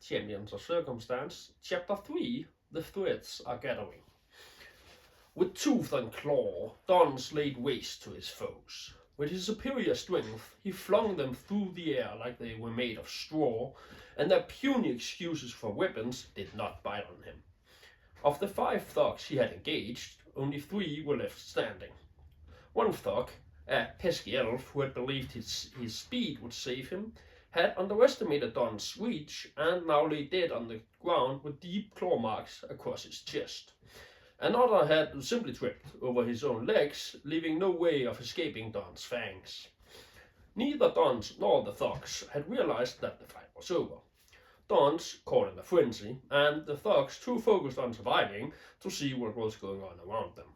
Champions of Circumstance, Chapter 3, The Threads Are Gathering. With tooth and claw, Dons laid waste to his foes. With his superior strength, he flung them through the air like they were made of straw, and their puny excuses for weapons did not bite on him. Of the 5 thugs he had engaged, only 3 were left standing. One thug, a pesky elf who had believed his speed would save him, had underestimated Don's reach and now lay dead on the ground with deep claw marks across his chest. Another had simply tripped over his own legs, leaving no way of escaping Don's fangs. Neither Dons nor the thugs had realized that the fight was over. Dons caught in a frenzy, and the thugs too focused on surviving to see what was going on around them.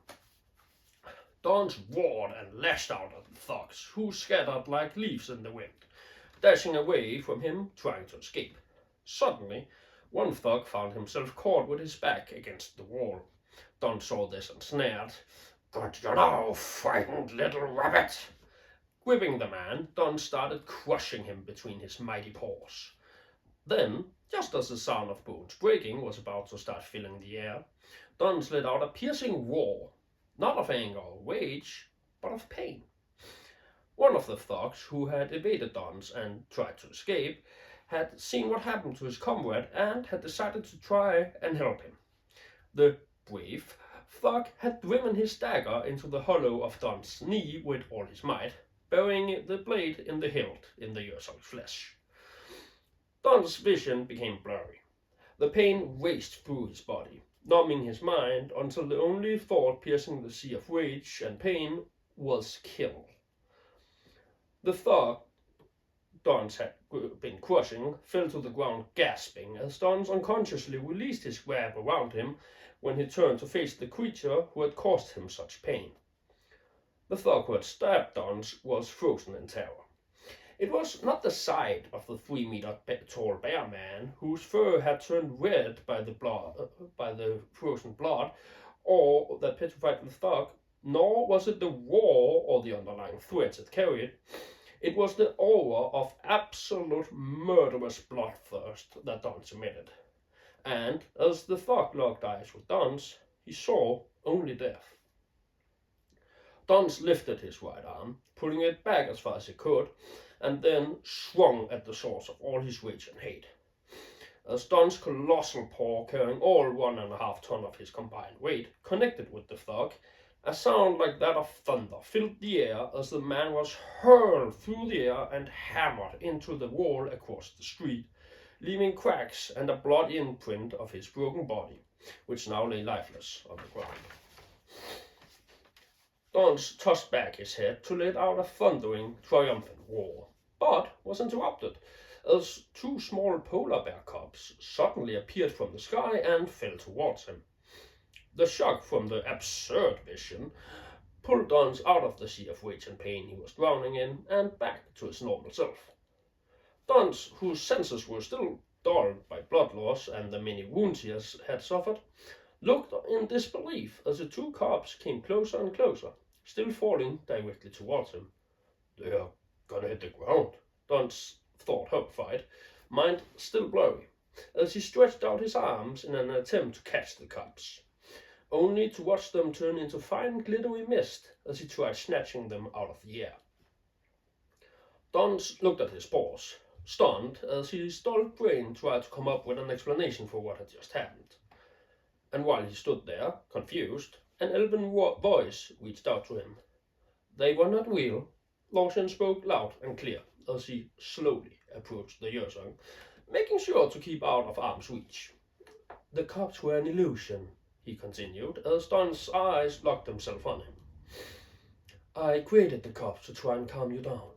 Dons roared and lashed out at the thugs, who scattered like leaves in the wind, dashing away from him, trying to escape. Suddenly, one thug found himself caught with his back against the wall. Don saw this and snared. "Good you know, frightened little rabbit!" Gripping the man, Don started crushing him between his mighty paws. Then, just as the sound of bones breaking was about to start filling the air, Don let out a piercing roar, not of anger or rage, but of pain. One of the thugs, who had evaded Don's and tried to escape, had seen what happened to his comrade and had decided to try and help him. The brave thug had driven his dagger into the hollow of Don's knee with all his might, burying the blade in the hilt in the Yursong's flesh. Don's vision became blurry. The pain raced through his body, numbing his mind until the only thought piercing the sea of rage and pain was kill. The thug Dons had been crushing fell to the ground gasping as Dons unconsciously released his grab around him when he turned to face the creature who had caused him such pain. The thug who had stabbed Dons was frozen in terror. It was not the sight of the 3-meter tall bear man, whose fur had turned red by the frozen blood, or that petrified the thug, nor was it the roar or the underlying threats it carried. It was the aura of absolute murderous bloodthirst that Dons emitted. And as the thug locked eyes with Dons, he saw only death. Dons lifted his right arm, pulling it back as far as he could, and then swung at the source of all his rage and hate. As Don's colossal paw, carrying all 1.5 tons of his combined weight, connected with the thug, a sound like that of thunder filled the air as the man was hurled through the air and hammered into the wall across the street, leaving cracks and a blood imprint of his broken body, which now lay lifeless on the ground. Dons tossed back his head to let out a thundering, triumphant roar, but was interrupted as 2 small polar bear cubs suddenly appeared from the sky and fell towards him. The shock from the absurd vision pulled Dons out of the sea of rage and pain he was drowning in and back to his normal self. Dons, whose senses were still dulled by blood loss and the many wounds he had suffered, looked in disbelief as the 2 cubs came closer and closer, still falling directly towards him. "They are gonna hit the ground," Dons thought, horrified, mind still blurry, as he stretched out his arms in an attempt to catch the cubs, only to watch them turn into fine glittery mist as he tried snatching them out of the air. Dons looked at his paws, stunned as his dull brain tried to come up with an explanation for what had just happened. And while he stood there, confused, an elven voice reached out to him. "They were not real," Lawson spoke loud and clear as he slowly approached the Yursong, making sure to keep out of arm's reach. "The cubs were an illusion," he continued, as Don's eyes locked themselves on him. "I created the cubs to try and calm you down."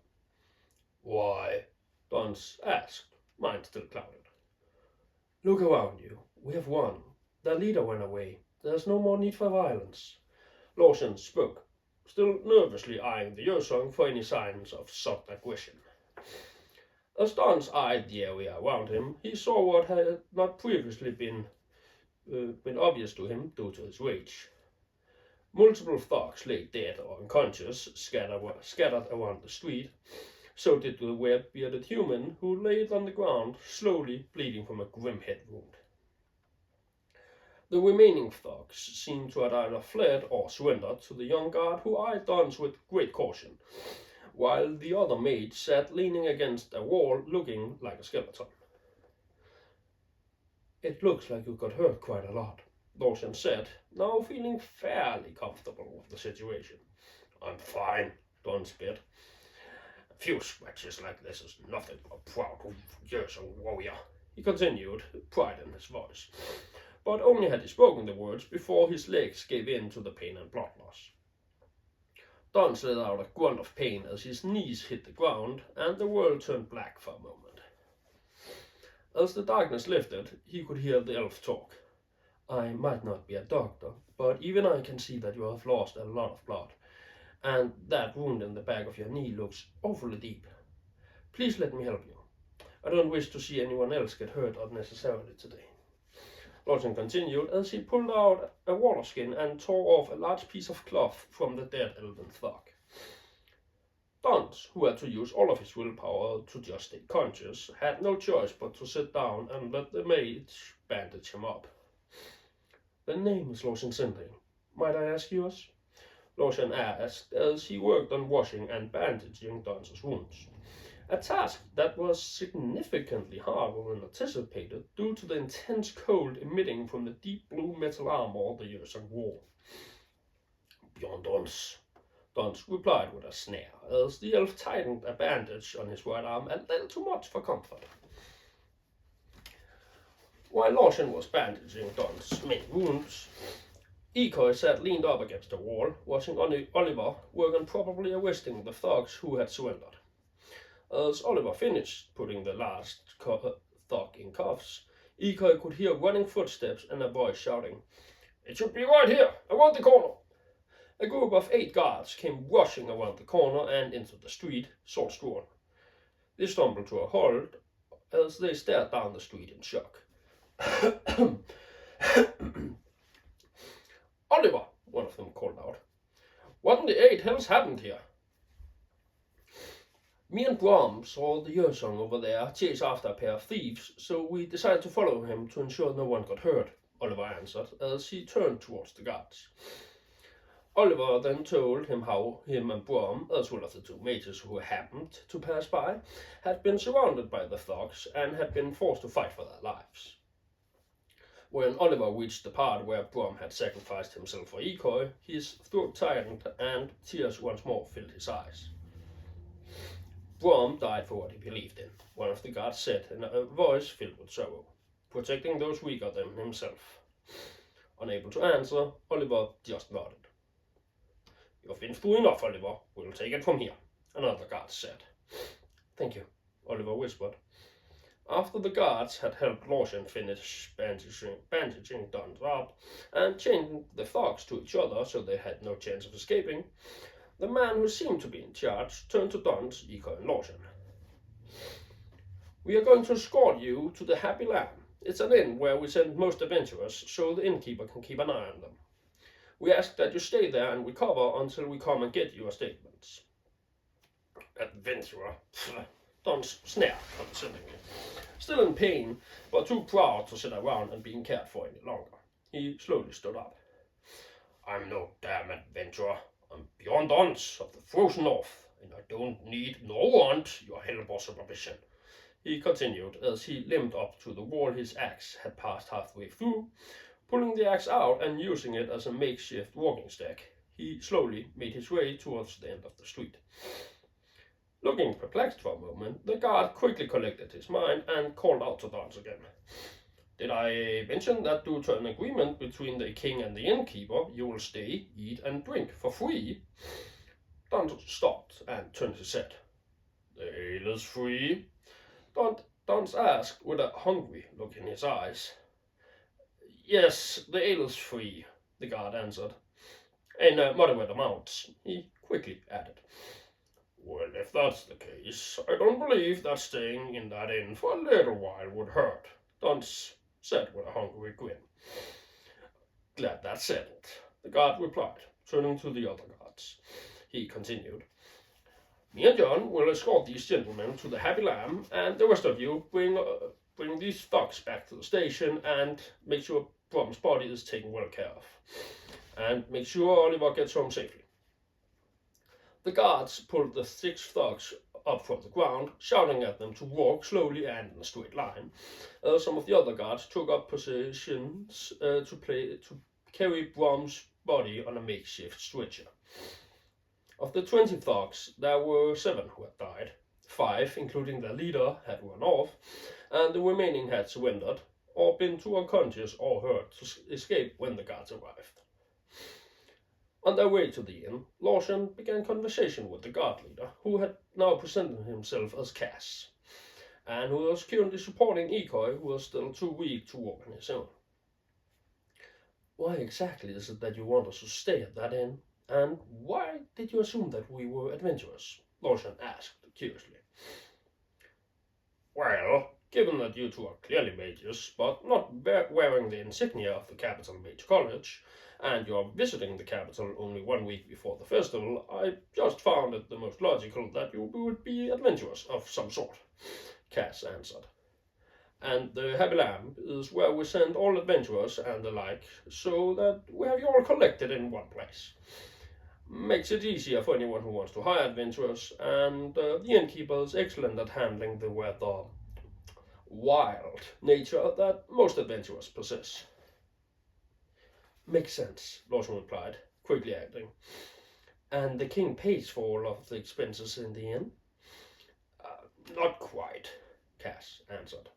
"Why?" Dons asked, mind still clouded. "Look around you. We have won. Their leader went away. There's no more need for violence." Lawson spoke, still nervously eyeing the Yursong for any signs of sudden aggression. As Dons eyed the area around him, he saw what had not previously been obvious to him due to his rage. Multiple thugs lay dead or unconscious, scattered around the street. So did the red-bearded human, who lay on the ground, slowly bleeding from a grim head wound. The remaining thugs seemed to have either fled or surrendered to the young guard, who eyed Dons with great caution, while the other mage sat leaning against a wall, looking like a skeleton. "It looks like you got hurt quite a lot," Dawson said, now feeling fairly comfortable with the situation. "I'm fine," Don spit. "A few scratches like this is nothing but proud years of warrior," he continued, pride in his voice. But only had he spoken the words before his legs gave in to the pain and blood loss. Don let out a grunt of pain as his knees hit the ground, and the world turned black for a moment. As the darkness lifted, he could hear the elf talk. "I might not be a doctor, but even I can see that you have lost a lot of blood, and that wound in the back of your knee looks awfully deep. Please let me help you. I don't wish to see anyone else get hurt unnecessarily today." Lawson continued as he pulled out a water skin and tore off a large piece of cloth from the dead elven thug. Dons, who had to use all of his willpower to just stay conscious, had no choice but to sit down and let the mage bandage him up. "The name is Lawson Sinding. Might I ask yours?" Lawson asked as he worked on washing and bandaging Dons' wounds. A task that was significantly harder than anticipated due to the intense cold emitting from the deep blue metal armor the Yersang wore. "Beyond Dons," Dons replied with a sneer, as the elf tightened a bandage on his right arm a little too much for comfort. While Lawson was bandaging Dons' many wounds, Ikoi sat leaned up against the wall, watching Oliver work on probably arresting the thugs who had surrendered. As Oliver finished putting the last thug in cuffs, Ikoi could hear running footsteps and a voice shouting, "It should be right here, around the corner." A group of 8 guards came rushing around the corner and into the street, swords drawn. They stumbled to a halt as they stared down the street in shock. "Oliver," one of them called out, "what in the 8 hells happened here?" "Me and Brom saw the Yersang over there chase after a pair of thieves, so we decided to follow him to ensure no one got hurt," Oliver answered as he turned towards the guards. Oliver then told him how him and Brom, as well as the 2 mages who happened to pass by, had been surrounded by the thugs and had been forced to fight for their lives. When Oliver reached the part where Brom had sacrificed himself for Ikoi, his throat tightened and tears once more filled his eyes. "Brom died for what he believed in," one of the guards said in a voice filled with sorrow, "protecting those weaker than himself." Unable to answer, Oliver just nodded. "You've been through enough, Oliver. We'll take it from here," another guard said. "Thank you," Oliver whispered. After the guards had helped Lawson finish bandaging Dons up and chained the thugs to each other so they had no chance of escaping, the man who seemed to be in charge turned to Dons, Ikoi, and Lawson. "We are going to escort you to the Happy Lamb. It's an inn where we send most adventurers, so the innkeeper can keep an eye on them. We ask that you stay there and recover until we come and get your statements." "Adventurer," Dons snapped condescendingly. Still in pain, but too proud to sit around and being cared for any longer, he slowly stood up. "I'm no damn adventurer. I'm beyond Dons of the frozen north, and I don't need nor want your help or supervision," he continued as he limped up to the wall his axe had passed halfway through. Pulling the axe out and using it as a makeshift walking stick, he slowly made his way towards the end of the street. Looking perplexed for a moment, the guard quickly collected his mind and called out to Dons again. "Did I mention that due to an agreement between the king and the innkeeper, you will stay, eat, and drink for free?" Dons stopped and turned his head. "The ale is free?" Dons asked with a hungry look in his eyes. "Yes, the ale is free," the guard answered. "In moderate amounts," he quickly added. "Well, if that's the case, I don't believe that staying in that inn for a little while would hurt," Dons said with a hungry grin. "Glad that's settled," the guard replied, turning to the other guards. He continued, Me and John will escort these gentlemen to the Happy Lamb, and the rest of you bring these thugs back to the station and make sure Brom's body is taken well care of. And make sure Oliver gets home safely. The guards pulled the 6 thugs up from the ground, shouting at them to walk slowly and in a straight line. Some of the other guards took up positions to carry Brom's body on a makeshift stretcher. Of the 20 thugs, there were 7 who had died. 5, including their leader, had run off, and the remaining had surrendered, or been too unconscious or hurt to escape when the guards arrived. On their way to the inn, Lawson began conversation with the guard leader, who had now presented himself as Cass, and who was currently supporting Ikoi, who was still too weak to walk on his own. Why exactly is it that you want us to stay at that inn? And why did you assume that we were adventurers? Lawson asked curiously. Well, given that you two are clearly mages, but not wearing the insignia of the capital mage college, and you're visiting the capital only 1 week before the festival, I just found it the most logical that you would be adventurers of some sort, Cass answered. And the Happy Lamb is where we send all adventurers and the like, so that we have you all collected in one place. Makes it easier for anyone who wants to hire adventurers, and the innkeeper is excellent at handling the rather wild nature that most adventurers possess. Makes sense, Lawson replied, quickly adding. And the king pays for all of the expenses in the inn? Not quite, Cass answered.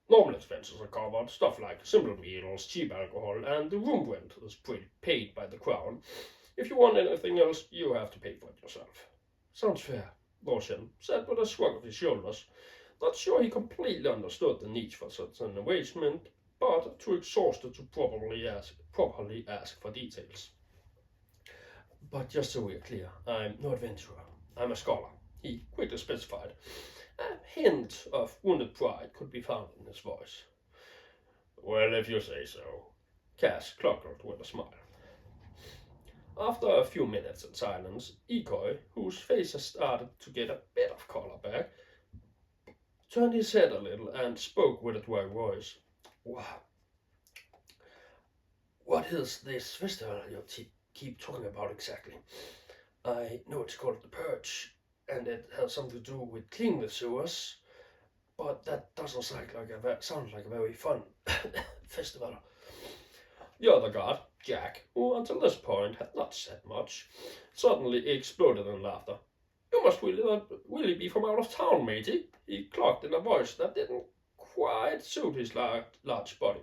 Normal expenses are covered, stuff like simple meals, cheap alcohol, and the room rent is paid by the crown. If you want anything else, you have to pay for it yourself. Sounds fair, Lawson said with a shrug of his shoulders. Not sure he completely understood the need for such an arrangement, but too exhausted to properly ask for details. But just so we're clear, I'm no adventurer. I'm a scholar, he quickly specified. A hint of wounded pride could be found in his voice. Well, if you say so, Cass cluckled with a smile. After a few minutes in silence, Ikoi, whose face had started to get a bit of color back, turned his head a little and spoke with a dry voice. What is this festival you keep talking about exactly? I know it's called the Purge, and it has something to do with cleaning the sewers, but that doesn't sound like a very fun festival. The other guard, Jack, who until this point had not said much, suddenly exploded in laughter. You must really be from out of town, matey, he clucked in a voice that didn't quite suit his large body.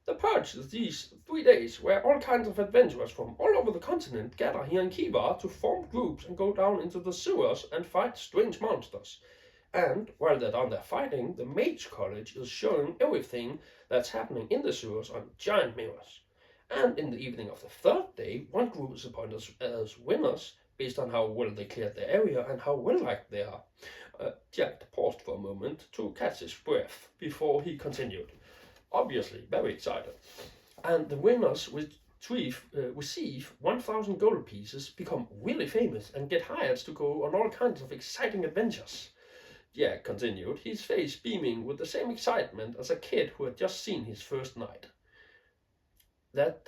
The Purge is these 3 days where all kinds of adventurers from all over the continent gather here in Kiva to form groups and go down into the sewers and fight strange monsters. And while they're down there fighting, the Mage College is showing everything that's happening in the sewers on giant mirrors. And in the evening of the 3rd day, one group is appointed as winners based on how well they cleared their area and how well-liked they are. Jack paused for a moment to catch his breath before he continued, obviously very excited. And the winners receive 1,000 gold pieces, become really famous, and get hired to go on all kinds of exciting adventures. Jack continued, his face beaming with the same excitement as a kid who had just seen his first night. That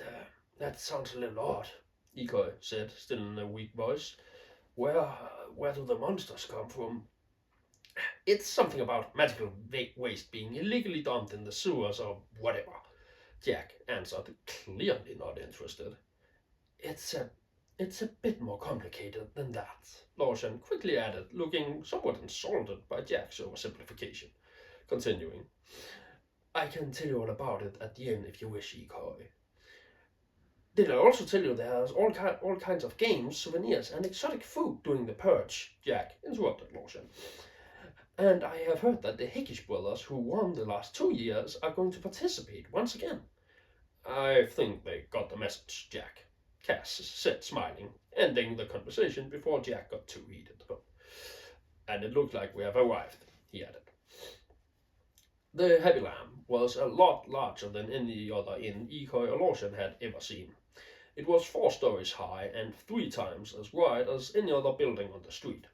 sounds a little odd, Ikoi said, still in a weak voice. Where do the monsters come from? It's something about magical waste being illegally dumped in the sewers or whatever, Jack answered, clearly not interested. It's a bit more complicated than that, Lawson quickly added, looking somewhat insulted by Jack's oversimplification. Continuing, I can tell you all about it at the end if you wish, Ikoi. Did I also tell you there's all kinds of games, souvenirs, and exotic food during the Purge? Jack interrupted Lawson. And I have heard that the Hickish brothers, who won the last 2 years, are going to participate once again. I think they got the message, Jack, Cass said, smiling, ending the conversation before Jack got too heated. And it looked like we have arrived, he added. The Happy Lamb was a lot larger than any other inn Ikoi or Lawson had ever seen. It was 4 stories high and 3 times as wide as any other building on the street,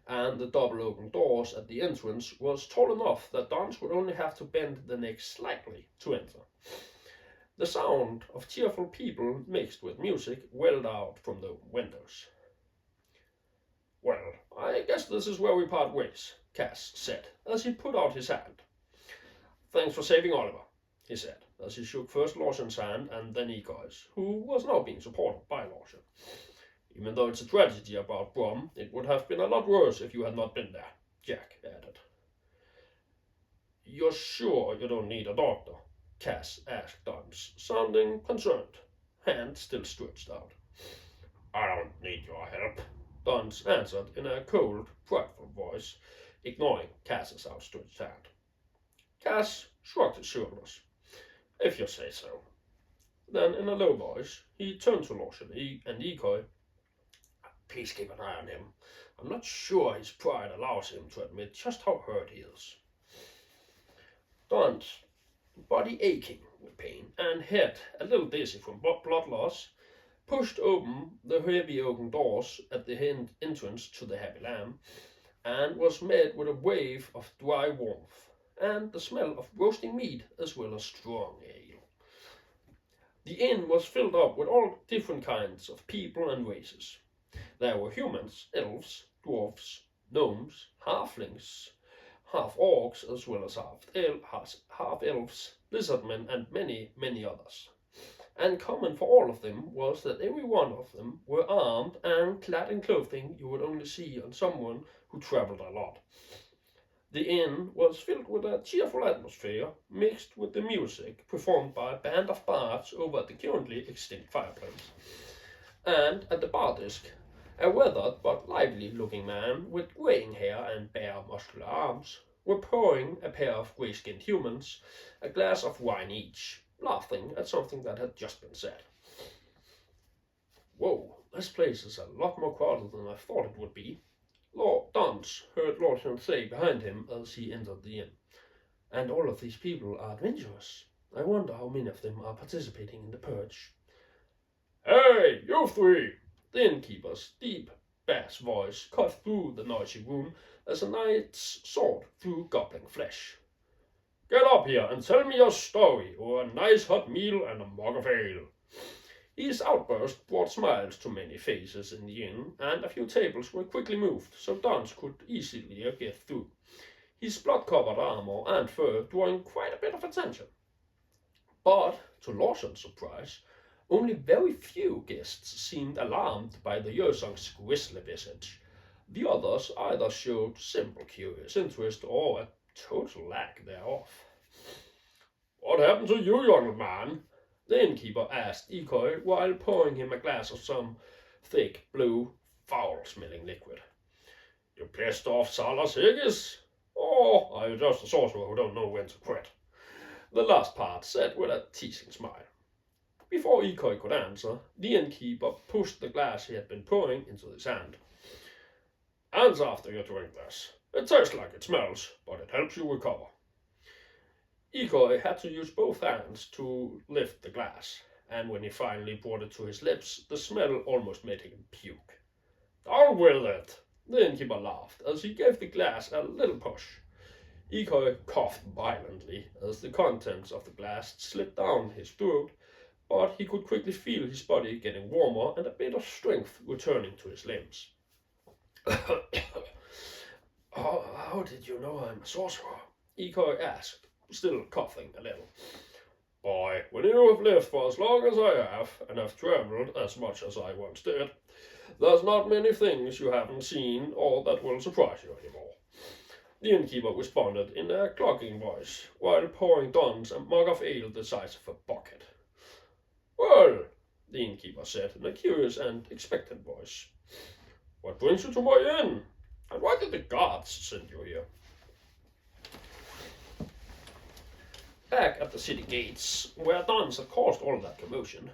and the double open doors at the entrance was tall enough that Dons would only have to bend the neck slightly to enter. The sound of cheerful people mixed with music welled out from the windows. "Well, I guess this is where we part ways," Cass said as he put out his hand. "Thanks for saving Oliver," he said as he shook first Lawson's hand and then Ego's, who was now being supported by Lawson. "Even though it's a tragedy about Brom, it would have been a lot worse if you had not been there," Jack added. "You're sure you don't need a doctor?" Cass asked Dons, sounding concerned, hand still stretched out. "I don't need your help," Dons answered in a cold, prideful voice, ignoring Cass's outstretched hand. Cass shrugged his shoulders. "If you say so." Then, in a low voice, he turned to Lawson and Ecoy. "Please keep an eye on him. I'm not sure his pride allows him to admit just how hurt he is." Dons, body aching with pain and head a little dizzy from blood loss, pushed open the heavy oaken doors at the entrance to the Happy Lamb, and was met with a wave of dry warmth and the smell of roasting meat as well as strong ale. The inn was filled up with all different kinds of people and races. There were humans, elves, dwarfs, gnomes, halflings, half-orcs, as well as half-elves, lizardmen, and many, many others. And common for all of them was that every one of them were armed and clad in clothing you would only see on someone who traveled a lot. The inn was filled with a cheerful atmosphere, mixed with the music performed by a band of bards over the currently extinct fireplace. And at the bar desk, a weathered but lively-looking man with graying hair and bare, muscular arms were pouring a pair of grey-skinned humans a glass of wine each, laughing at something that had just been said. "Whoa, this place is a lot more crowded than I thought it would be," Lord Dons heard Lawson say behind him as he entered the inn. "And all of these people are adventurous. I wonder how many of them are participating in the purge." "Hey, you three!" The innkeeper's deep bass voice cut through the noisy room as a knight's sword through gobbling flesh. "Get up here and tell me your story, or a nice hot meal and a mug of ale." His outburst brought smiles to many faces in the inn, and a few tables were quickly moved so Dons could easily get through, his blood-covered armor and fur drawing quite a bit of attention. But, to Lawson's surprise, only very few guests seemed alarmed by the Yersong's grisly visage. The others either showed simple curious interest or a total lack thereof. "What happened to you, young man?" the innkeeper asked Ecoy while pouring him a glass of some thick, blue, foul-smelling liquid. "You pissed off Salas Higgis? Or are you just a sorcerer who don't know when to quit?" The last part said with a teasing smile. Before Ecoy could answer, the innkeeper pushed the glass he had been pouring into his hand. "Answer after you drink this. It tastes like it smells, but it helps you recover." Ecoy had to use both hands to lift the glass, and when he finally brought it to his lips, the smell almost made him puke. "Down with it!" the innkeeper laughed as he gave the glass a little push. Ecoy coughed violently as the contents of the glass slipped down his throat, but he could quickly feel his body getting warmer and a bit of strength returning to his limbs. How did you know I'm a sorcerer?" Ecoy asked, still coughing a little. "Boy, when you have lived for as long as I have, and have travelled as much as I once did, there's not many things you haven't seen or that will surprise you anymore," the innkeeper responded in a clogging voice, while pouring Dons a mug of ale the size of a bucket. "Well," the innkeeper said in a curious and expectant voice, "what brings you to my inn? And why did the guards send you here?" Back at the city gates, where Dons had caused all that commotion,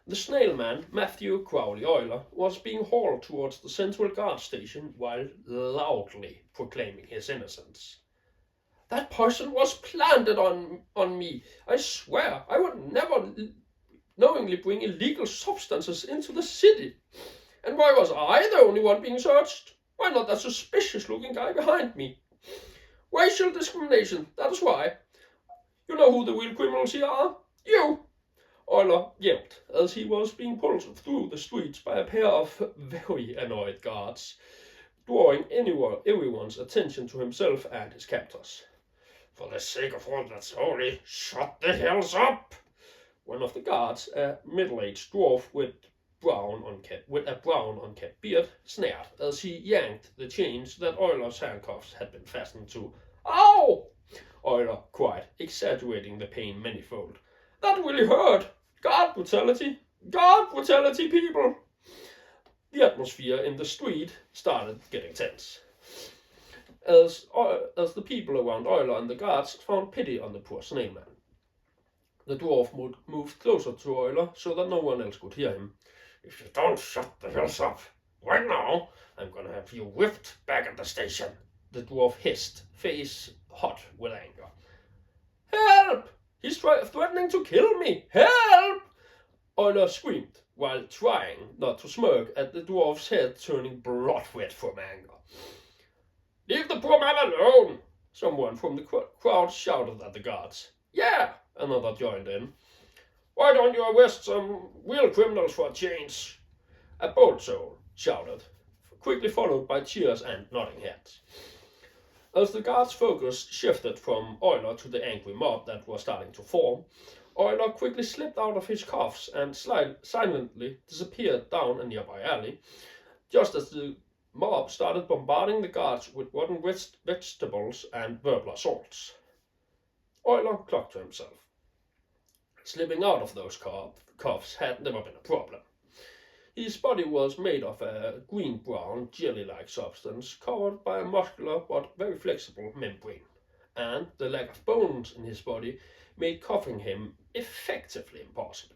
the snail man, Matthew Crowley Euler, was being hauled towards the central guard station while loudly proclaiming his innocence. "That poison was planted on me. I swear I would never knowingly bring illegal substances into the city. And why was I the only one being searched? Why not that suspicious-looking guy behind me? Racial discrimination, that is why. You know who the real criminals here are? You! Euler yelled as he was being pulled through the streets by a pair of very annoyed guards, drawing everyone's attention to himself and his captors. For the sake of all that's holy, shut the hells up! One of the guards, a middle-aged dwarf with a brown unkept beard, snared as he yanked the chains that Euler's handcuffs had been fastened to. Ow! Euler cried, exaggerating the pain manyfold. That really hurt! Guard brutality! Guard brutality, people! The atmosphere in the street started getting tense, as the people around Euler and the guards found pity on the poor snail man. The dwarf moved closer to Euler so that no one else could hear him. If you don't shut the hells up right now, I'm gonna have you whipped back at the station, the dwarf hissed, face hot with anger. Help! He's threatening to kill me! Help! Euler screamed, while trying not to smirk at the dwarf's head turning blood red from anger. Leave the poor man alone! Someone from the crowd shouted at the guards. Yeah! Another joined in. Why don't you arrest some real criminals for a change? A bold soul shouted, quickly followed by cheers and nodding heads. As the guards' focus shifted from Euler to the angry mob that was starting to form, Euler quickly slipped out of his cuffs and silently disappeared down a nearby alley, just as the mob started bombarding the guards with rotten vegetables and verbal assaults. Euler clucked to himself. Slipping out of those cuffs had never been a problem. His body was made of a green-brown, jelly-like substance covered by a muscular but very flexible membrane, and the lack of bones in his body made cuffing him effectively impossible.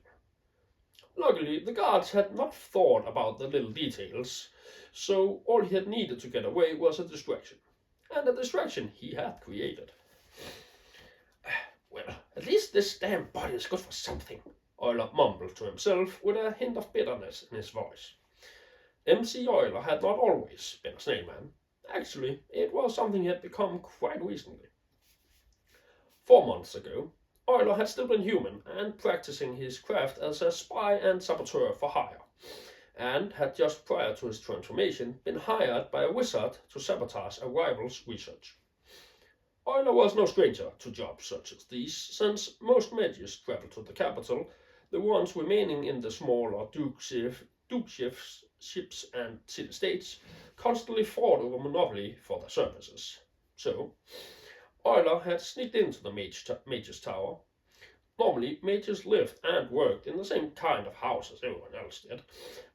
Luckily, the guards had not thought about the little details, so all he had needed to get away was a distraction, and a distraction he had created. Well, at least this damn body is good for something, Euler mumbled to himself with a hint of bitterness in his voice. MC Euler had not always been a snail man. Actually, it was something he had become quite recently. 4 months ago, Euler had still been human and practicing his craft as a spy and saboteur for hire, and had just prior to his transformation been hired by a wizard to sabotage a rival's research. Euler was no stranger to jobs such as these, since most mages traveled to the capital, the ones remaining in the smaller dukeships and city-states constantly fought over monopoly for their services. So, Euler had sneaked into the mage's tower. Normally, mages lived and worked in the same kind of house as everyone else did,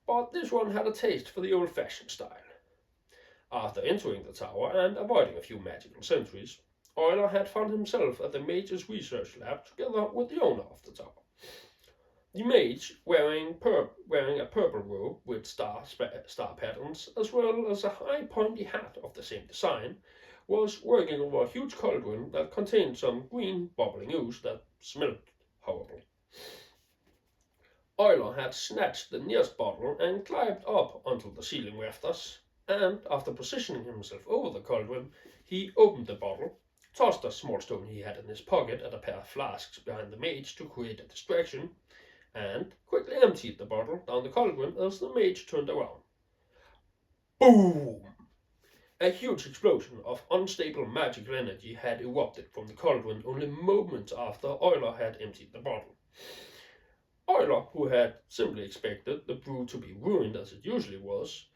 but this one had a taste for the old-fashioned style. After entering the tower and avoiding a few magical sentries, Euler had found himself at the mage's research lab together with the owner of the tower. The mage, wearing a purple robe with star patterns, as well as a high pointy hat of the same design, was working over a huge cauldron that contained some green bubbling ooze that smelled horrible. Euler had snatched the nearest bottle and climbed up onto the ceiling rafters, and after positioning himself over the cauldron, he opened the bottle, tossed a small stone he had in his pocket at a pair of flasks behind the mage to create a distraction, and quickly emptied the bottle down the cauldron as the mage turned around. Boom! A huge explosion of unstable magical energy had erupted from the cauldron only moments after Euler had emptied the bottle. Euler, who had simply expected the brew to be ruined as it usually was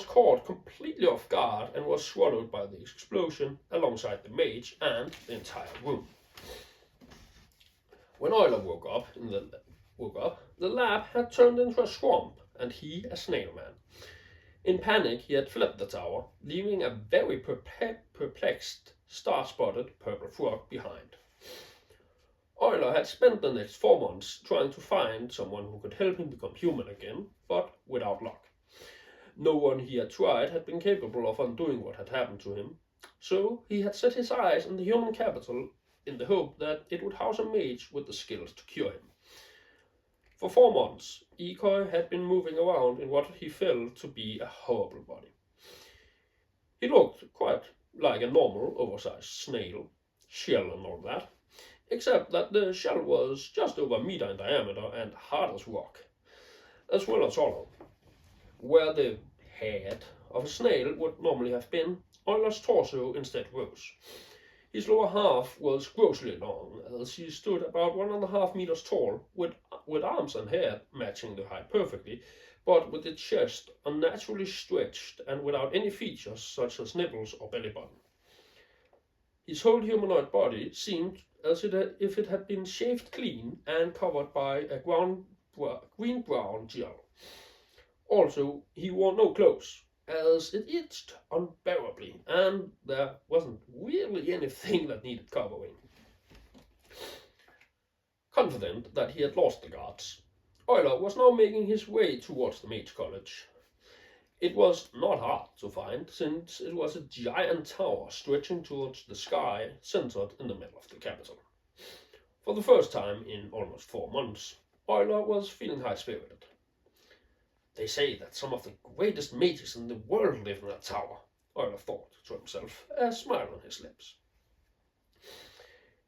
caught completely off guard and was swallowed by the explosion alongside the mage and the entire room. When Euler woke up, the lab had turned into a swamp, and he a snail man. In panic, he had fled the tower, leaving a very perplexed, star-spotted purple frog behind. Euler had spent the next 4 months trying to find someone who could help him become human again, but without luck. No one he had tried had been capable of undoing what had happened to him, so he had set his eyes on the human capital in the hope that it would house a mage with the skills to cure him. For 4 months, Ikoi had been moving around in what he felt to be a horrible body. He looked quite like a normal, oversized snail, shell and all that, except that the shell was just over a meter in diameter and hard as rock, as well as hollow. Where the head of a snail would normally have been, Euler's torso instead rose. His lower half was grossly long, as he stood about 1.5 meters tall, with arms and head matching the height perfectly, but with the chest unnaturally stretched and without any features such as nipples or belly button. His whole humanoid body seemed as if it had been shaved clean and covered by a green-brown gel. Also, he wore no clothes, as it itched unbearably, and there wasn't really anything that needed covering. Confident that he had lost the guards, Euler was now making his way towards the Mage College. It was not hard to find, since it was a giant tower stretching towards the sky, centered in the middle of the capital. For the first time in almost 4 months, Euler was feeling high-spirited. They say that some of the greatest mages in the world live in that tower, Euler thought to himself, a smile on his lips.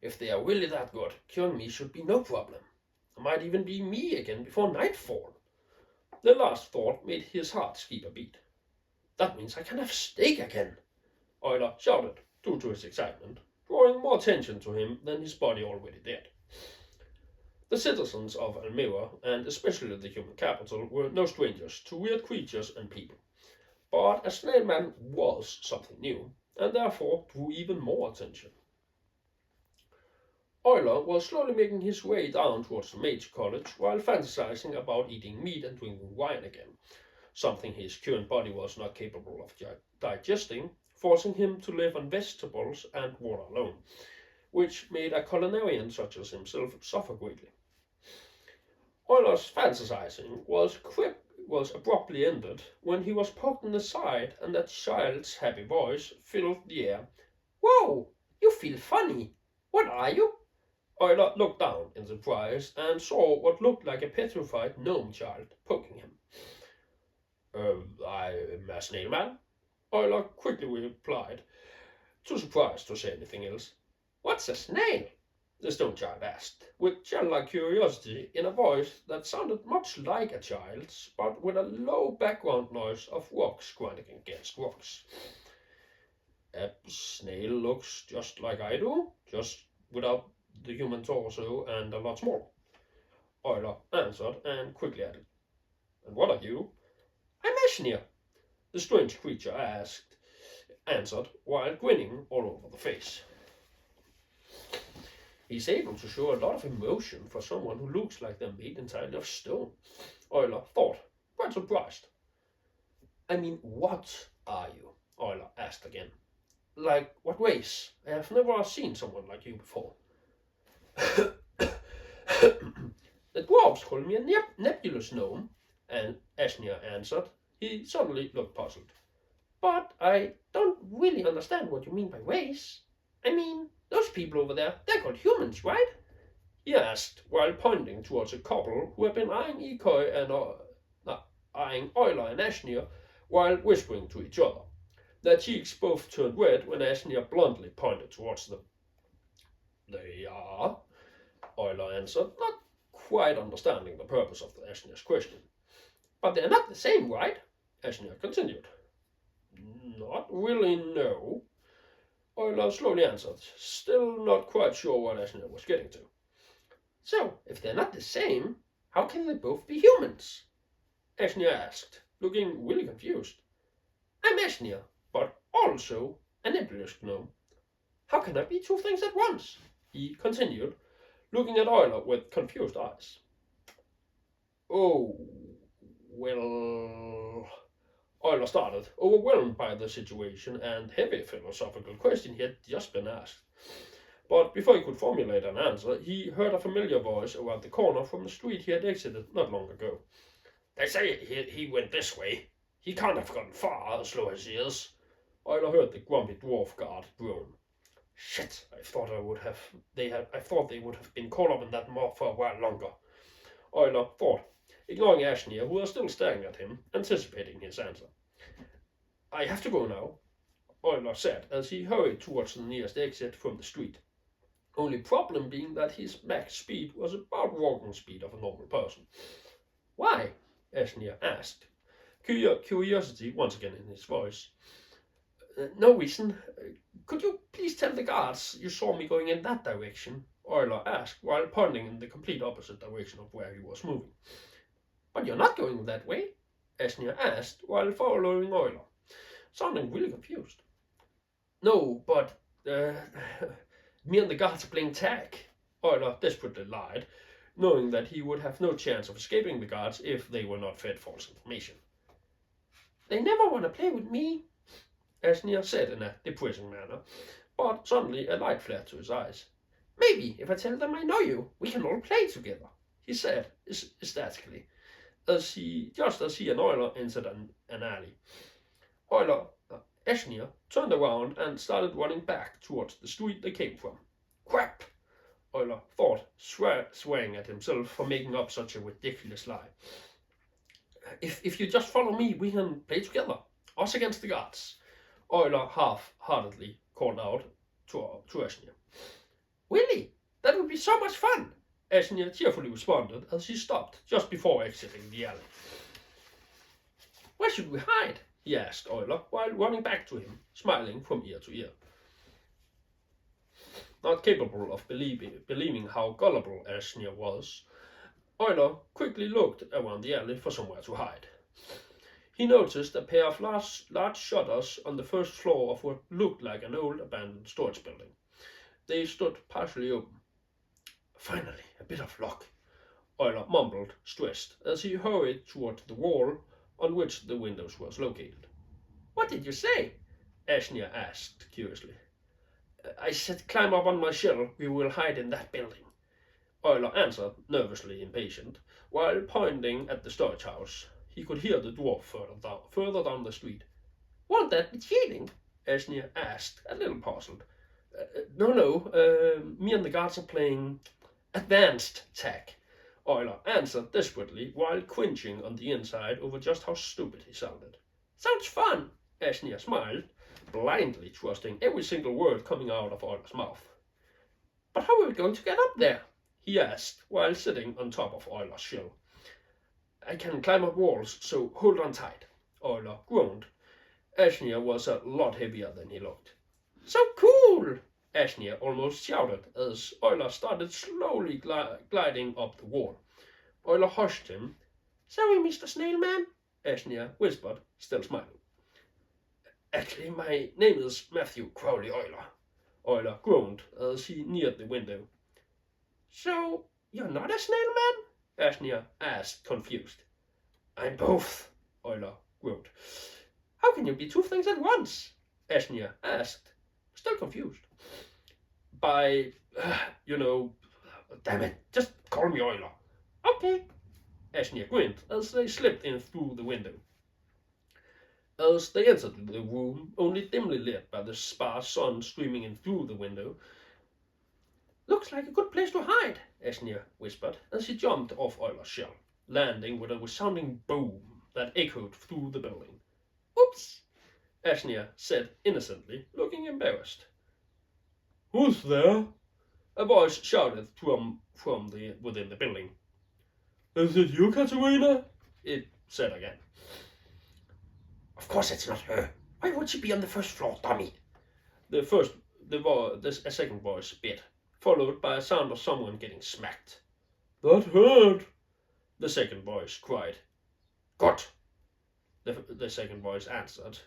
If they are really that good, curing me should be no problem. It might even be me again before nightfall. The last thought made his heart skip a beat. That means I can have steak again, Euler shouted, due to his excitement, drawing more attention to him than his body already did. The citizens of Almira, and especially the human capital, were no strangers to weird creatures and people. But a snail man was something new, and therefore drew even more attention. Euler was slowly making his way down towards the Mage College while fantasizing about eating meat and drinking wine again, something his current body was not capable of digesting, forcing him to live on vegetables and water alone, which made a culinarian such as himself suffer greatly. Euler's fantasizing was abruptly ended when he was poked in the side and that child's happy voice filled the air. "Whoa! You feel funny! What are you?" Euler looked down in surprise and saw what looked like a petrified gnome child poking him. I'm a snail man," Euler quickly replied, too surprised to say anything else. "What's a snail?" the stone child asked, with childlike curiosity in a voice that sounded much like a child's, but with a low background noise of rocks grinding against rocks. "A snail looks just like I do, just without the human torso and a lot smaller," Euler answered and quickly added, "And what are you?" "I'm Eshnir," the strange creature answered, while grinning all over the face. He's able to show a lot of emotion for someone who looks like they're made entirely of stone, Euler thought, quite surprised. "I mean, what are you?" Euler asked again. "Like, what race? I have never seen someone like you before." "The dwarves call me a nebulous gnome," and Eshnir answered. He suddenly looked puzzled. "But I don't really understand what you mean by race. I mean, those people over there, they're called humans, right?" he asked, while pointing towards a couple who had been eyeing eyeing Euler and Eshnir while whispering to each other. Their cheeks both turned red when Eshnir bluntly pointed towards them. "They are," Euler answered, not quite understanding the purpose of Eshnir's question. "But they're not the same, right?" Eshnir continued. "Not really, no," Euler slowly answered, still not quite sure what Eshnir was getting to. "So, if they're not the same, how can they both be humans?" Eshnir asked, looking really confused. "I'm Eshnir, but also a nebulous gnome. How can I be two things at once?" he continued, looking at Euler with confused eyes. "Oh, well," Euler started, overwhelmed by the situation and heavy philosophical question he had just been asked. But before he could formulate an answer, he heard a familiar voice around the corner from the street he had exited not long ago. "They say he went this way. He can't have gone far, as slow as he is." Euler heard the grumpy dwarf guard groan. "Shit, I thought they would have been caught up in that mob for a while longer." Euler thought, ignoring Ashnia, who was still staring at him, anticipating his answer. I have to go now, Euler said as he hurried towards the nearest exit from the street. Only problem being that his max speed was about walking speed of a normal person. Why? Ashnia asked, curiosity once again in his voice. No reason. Could you please tell the guards you saw me going in that direction? Euler asked while pointing in the complete opposite direction of where he was moving. But you're not going that way? Ashnia asked while following Euler, sounding really confused. No, but me and the guards are playing tag, Euler desperately lied, knowing that he would have no chance of escaping the guards if they were not fed false information. They never want to play with me, Ashnia said in a depressing manner, but suddenly a light flared to his eyes. Maybe if I tell them I know you, we can all play together, he said ecstatically, just as he and Euler entered an alley. Ashnia turned around and started running back towards the street they came from. Crap! Euler thought, swearing at himself for making up such a ridiculous lie. If you just follow me, we can play together. Us against the guards, Euler half-heartedly called out to Ashnia. Really? That would be so much fun, Ashnia cheerfully responded as he stopped just before exiting the alley. Where should we hide? He asked Euler while running back to him, smiling from ear to ear. Not capable of believing how gullible Ashnia was, Euler quickly looked around the alley for somewhere to hide. He noticed a pair of large shutters on the first floor of what looked like an old abandoned storage building. They stood partially open. Finally, a bit of luck, Euler mumbled, stressed, as he hurried toward the wall on which the windows was located. What did you say? Ashnia asked curiously. I said climb up on my shell, we will hide in that building, Euler answered, nervously impatient, while pointing at the storage house. He could hear the dwarf further down the street. Won't that be cheating? Ashnia asked, a little puzzled. No, me and the guards are playing advanced tag, Euler answered desperately while cringing on the inside over just how stupid he sounded. Sounds fun, Ashnia smiled, blindly trusting every single word coming out of Euler's mouth. But how are we going to get up there? He asked while sitting on top of Euler's shell. I can climb up walls, so hold on tight, Euler groaned. Ashnia was a lot heavier than he looked. So cool! Ashnia almost shouted as Euler started slowly gliding up the wall. Euler hushed him. Sorry, Mr. Snailman, Ashnia whispered, still smiling. Actually, my name is Matthew Crowley Euler, Euler groaned as he neared the window. So, you're not a snailman? Ashnia asked, confused. I'm both, Euler groaned. How can you be two things at once? Ashnia asked, still confused. By, damn it, just call me Euler. Okay, Ashnia grinned as they slipped in through the window. As they entered the room, only dimly lit by the sparse sun streaming in through the window, looks like a good place to hide, Ashnia whispered as he jumped off Euler's shell, landing with a resounding boom that echoed through the building. Oops, Ashnia said innocently, looking embarrassed. Who's there? A voice shouted from within the building. Is it you, Katerina? It said again. Of course it's not her. Why would she be on the first floor, dummy? A second voice bit, followed by a sound of someone getting smacked. That hurt, the second voice cried. Good, the second voice answered,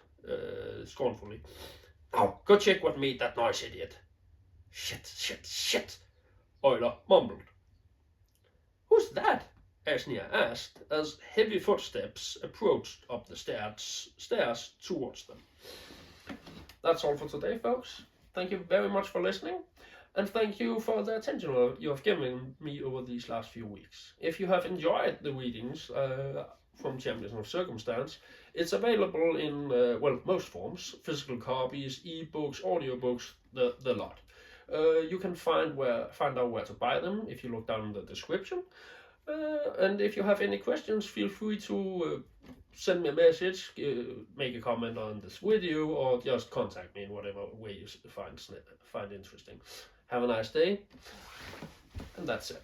scornfully. Now, go check what made that noise, idiot. Shit, Euler mumbled. Who's that? Ashnia asked as heavy footsteps approached up the stairs towards them. That's all for today, folks. Thank you very much for listening, and thank you for the attention you have given me over these last few weeks. If you have enjoyed the readings from Champions of Circumstance, it's available in, most forms, physical copies, ebooks, audiobooks, the lot. You can find out where to buy them if you look down in the description. And if you have any questions, feel free to send me a message, make a comment on this video, or just contact me in whatever way you find interesting. Have a nice day, and that's it.